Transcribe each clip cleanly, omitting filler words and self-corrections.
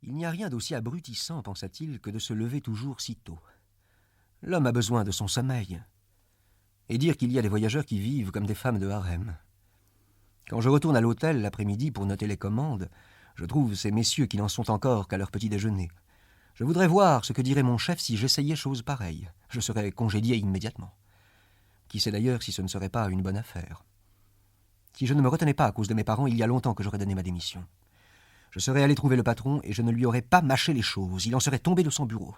Il n'y a rien d'aussi abrutissant, pensa-t-il, que de se lever toujours si tôt. L'homme a besoin de son sommeil. Et dire qu'il y a des voyageurs qui vivent comme des femmes de harem. Quand je retourne à l'hôtel l'après-midi pour noter les commandes, je trouve ces messieurs qui n'en sont encore qu'à leur petit déjeuner. Je voudrais voir ce que dirait mon chef si j'essayais chose pareille. Je serais congédié immédiatement. Qui sait d'ailleurs si ce ne serait pas une bonne affaire. Si je ne me retenais pas à cause de mes parents, il y a longtemps que j'aurais donné ma démission. Je serais allé trouver le patron et je ne lui aurais pas mâché les choses. Il en serait tombé de son bureau.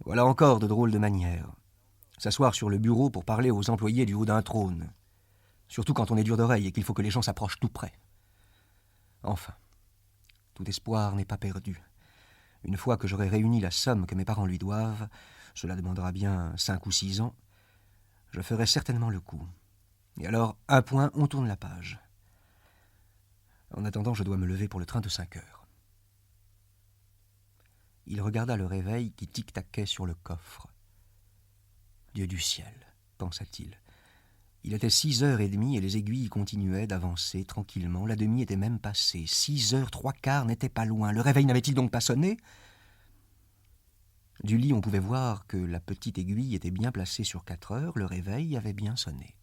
Voilà encore de drôles de manières. S'asseoir sur le bureau pour parler aux employés du haut d'un trône. Surtout quand on est dur d'oreille et qu'il faut que les gens s'approchent tout près. Enfin, tout espoir n'est pas perdu. Une fois que j'aurai réuni la somme que mes parents lui doivent, cela demandera bien 5 ou 6 ans, je ferai certainement le coup. Et alors, un point, on tourne la page. En attendant, je dois me lever pour le train de 5 heures. Il regarda le réveil qui tic-taquait sur le coffre. Dieu du ciel, pensa-t-il. Il était 6h30 et les aiguilles continuaient d'avancer tranquillement. La demie était même passée. 6h03 n'était pas loin. Le réveil n'avait-il donc pas sonné? Du lit, on pouvait voir que la petite aiguille était bien placée sur 4 heures. Le réveil avait bien sonné.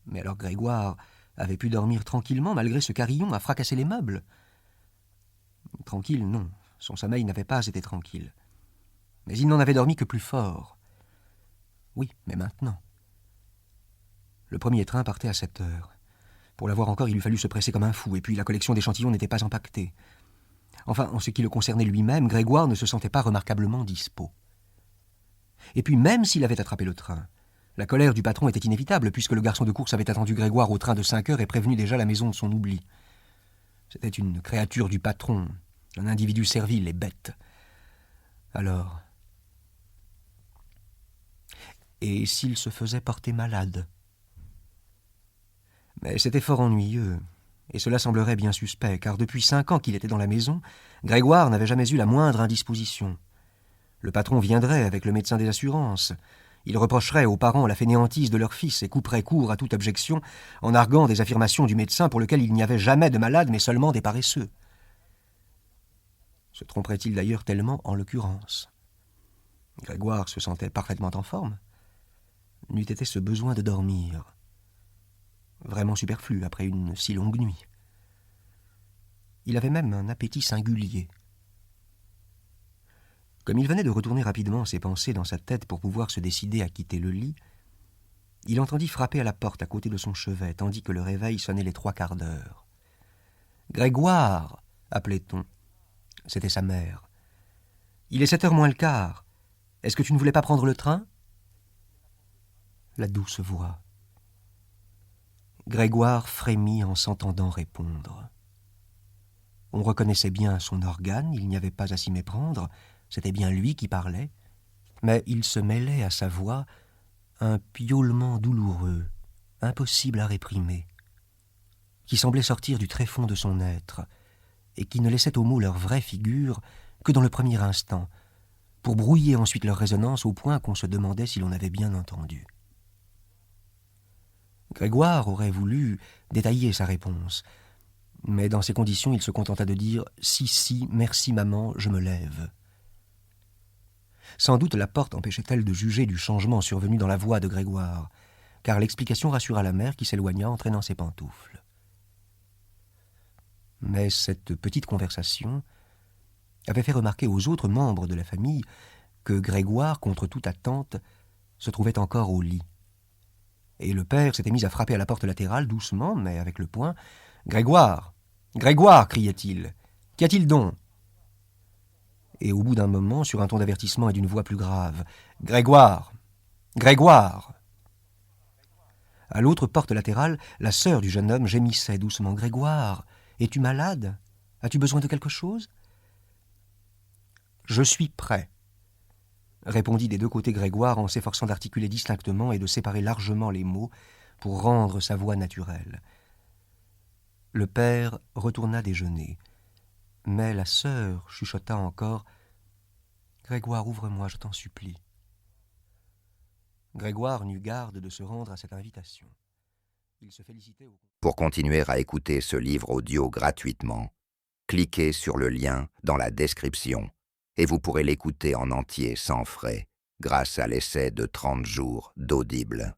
Mais alors Grégoire avait pu dormir tranquillement malgré ce carillon à fracasser les meubles. Tranquille, non. Son sommeil n'avait pas été tranquille. Mais il n'en avait dormi que plus fort. Oui, mais maintenant. Le premier train partait à 7 heures. Pour l'avoir encore, il eût fallu se presser comme un fou, et puis la collection d'échantillons n'était pas empaquetée. Enfin, en ce qui le concernait lui-même, Grégoire ne se sentait pas remarquablement dispos. Et puis, même s'il avait attrapé le train, la colère du patron était inévitable, puisque le garçon de course avait attendu Grégoire au train de 5 heures et prévenu déjà la maison de son oubli. C'était une créature du patron, un individu servile et bête. Alors... Et s'il se faisait porter malade? Mais c'était fort ennuyeux, et cela semblerait bien suspect, car depuis 5 ans qu'il était dans la maison, Grégoire n'avait jamais eu la moindre indisposition. Le patron viendrait avec le médecin des assurances. Il reprocherait aux parents la fainéantise de leur fils et couperait court à toute objection en arguant des affirmations du médecin pour lequel il n'y avait jamais de malade, mais seulement des paresseux. Se tromperait-il d'ailleurs tellement en l'occurrence? Grégoire se sentait parfaitement en forme. N'eût été ce besoin de dormir. Vraiment superflu après une si longue nuit. Il avait même un appétit singulier. Comme il venait de retourner rapidement ses pensées dans sa tête pour pouvoir se décider à quitter le lit, il entendit frapper à la porte à côté de son chevet, tandis que le réveil sonnait les 3/4 d'heure. « Grégoire !» appelait-on. C'était sa mère. « Il est 7h moins le quart. Est-ce que tu ne voulais pas prendre le train ?» La douce voix. Grégoire frémit en s'entendant répondre. On reconnaissait bien son organe, il n'y avait pas à s'y méprendre, c'était bien lui qui parlait, mais il se mêlait à sa voix un piaulement douloureux, impossible à réprimer, qui semblait sortir du tréfonds de son être, et qui ne laissait aux mots leur vraie figure que dans le premier instant, pour brouiller ensuite leur résonance au point qu'on se demandait si l'on avait bien entendu. Grégoire aurait voulu détailler sa réponse, mais dans ces conditions, il se contenta de dire « Si, merci maman, je me lève ». Sans doute la porte empêchait-elle de juger du changement survenu dans la voix de Grégoire, car l'explication rassura la mère qui s'éloigna entraînant ses pantoufles. Mais cette petite conversation avait fait remarquer aux autres membres de la famille que Grégoire, contre toute attente, se trouvait encore au lit. Et le père s'était mis à frapper à la porte latérale, doucement, mais avec le poing. « Grégoire ! Grégoire !» criait-il. « Qu'y a-t-il donc ?» Et au bout d'un moment, sur un ton d'avertissement et d'une voix plus grave, « Grégoire ! Grégoire !» À l'autre porte latérale, la sœur du jeune homme gémissait doucement. « Grégoire, es-tu malade? As-tu besoin de quelque chose ?»« Je suis prêt. » répondit des deux côtés Grégoire en s'efforçant d'articuler distinctement et de séparer largement les mots pour rendre sa voix naturelle. Le père retourna déjeuner, mais la sœur chuchota encore « Grégoire, ouvre-moi, je t'en supplie. » Grégoire n'eut garde de se rendre à cette invitation. Il se félicitait Pour continuer à écouter ce livre audio gratuitement, cliquez sur le lien dans la description et vous pourrez l'écouter en entier sans frais grâce à l'essai de 30 jours d'Audible.